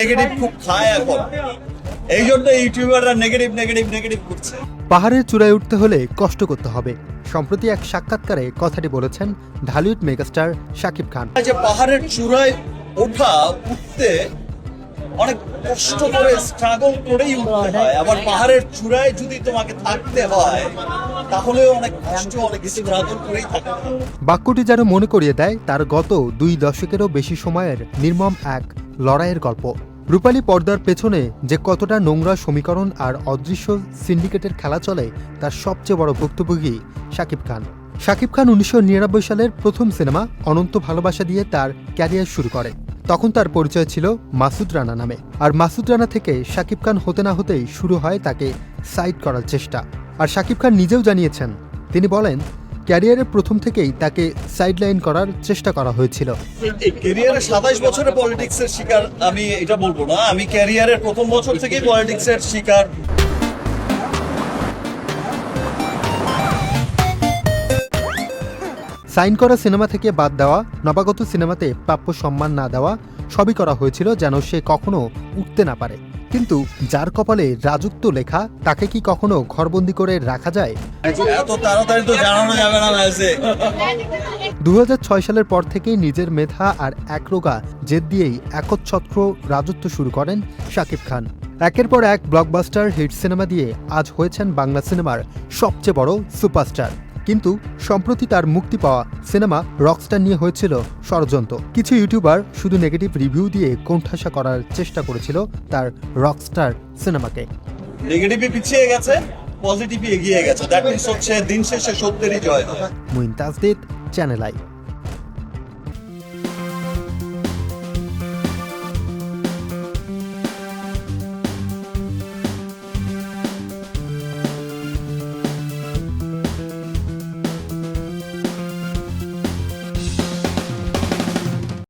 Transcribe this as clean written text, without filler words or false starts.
Negative খুব খায় এখন, এই জন্য ইউটিউবাররা নেগেটিভ করছে। পাহাড়ের চূড়ায় উঠতে হলে কষ্ট করতে হবে। সম্প্রতি এক সাক্ষাৎকারে কথাটি বলেছেন ঢালিউড মেগাস্টার শাকিব খান। যে পাহাড়ের চূড়ায় উঠতে অনেক কষ্ট করে স্ট্রাগল করেই উঠতে হয়, আবার পাহাড়ের চূড়ায় যদি তোমাকে থাকতে হয় তাহলে অনেক কষ্ট, অনেক স্ট্রাগল করেই থাকতে হয়। বাক্যটি যেন মনে করিয়ে দেয় তার গত 2 দশকেরও বেশি সময়ের নির্মম এক লড়াইয়ের গল্প। রূপালী পর্দার পেছনে যে কতটা নোংরা সমীকরণ আর অদৃশ্য সিন্ডিকেটের খেলা চলে তার সবচেয়ে বড় ভুক্তভোগী শাকিব খান। শাকিব খান 1999 সালের প্রথম সিনেমা অনন্ত ভালোবাসা দিয়ে তার ক্যারিয়ার শুরু করে। তখন তার পরিচয় ছিল মাসুদ রানা নামে। আর মাসুদ রানা থেকে শাকিব খান হতে না হতেই শুরু হয় তাকে সাইড করার চেষ্টা। আর শাকিব খান নিজেও জানিয়েছেন, তিনি বলেন, ক্যারিয়ারের প্রথম থেকেই তাকে সাইডলাইন করার চেষ্টা করা হয়েছিল। ক্যারিয়ারে 27 বছরের পলিটিক্সের শিকার আমি এটা বলবো না, আমি ক্যারিয়ারের প্রথম বছর থেকেই পলিটিক্সের শিকার। সাইন করা সিনেমা থেকে বাদ দেওয়া, নবাগত সিনেমাতে প্রাপ্য সম্মান না দেওয়া, সবই করা হয়েছিল যেন সে কখনো উঠতে না পারে। কিন্তু যার কপালে রাজত্ব লেখা তাকে কি কখনো ঘরবন্দি করে রাখা যায়? এত তাড়াতাড়ি তো জানানো যাবে না। 2006 সালের পর থেকেই নিজের মেধা আর একরোগা জেদ দিয়েই একচ্ছত্র রাজত্ব শুরু করেন শাকিব খান। একের পর এক ব্লকবাস্টার হিট সিনেমা দিয়ে আজ হয়েছেন বাংলা সিনেমার সবচেয়ে বড় সুপারস্টার। কিন্তু সম্প্রতি তার মুক্তি পাওয়া সিনেমা রকস্টার নিয়ে হয়েছিল ষড়যন্ত্র। কিছু ইউটিউবার শুধু নেগেটিভ রিভিউ দিয়ে কোণঠাসা করার চেষ্টা করেছিল তার রকস্টার সিনেমাকে। নেগেটিভই পিছিয়ে গেছে, পজিটিভই এগিয়ে গেছে। দ্যাট মিন্স হচ্ছে দিন শেষে সত্যেরই জয় হয়। Muin Tajdid, channel I.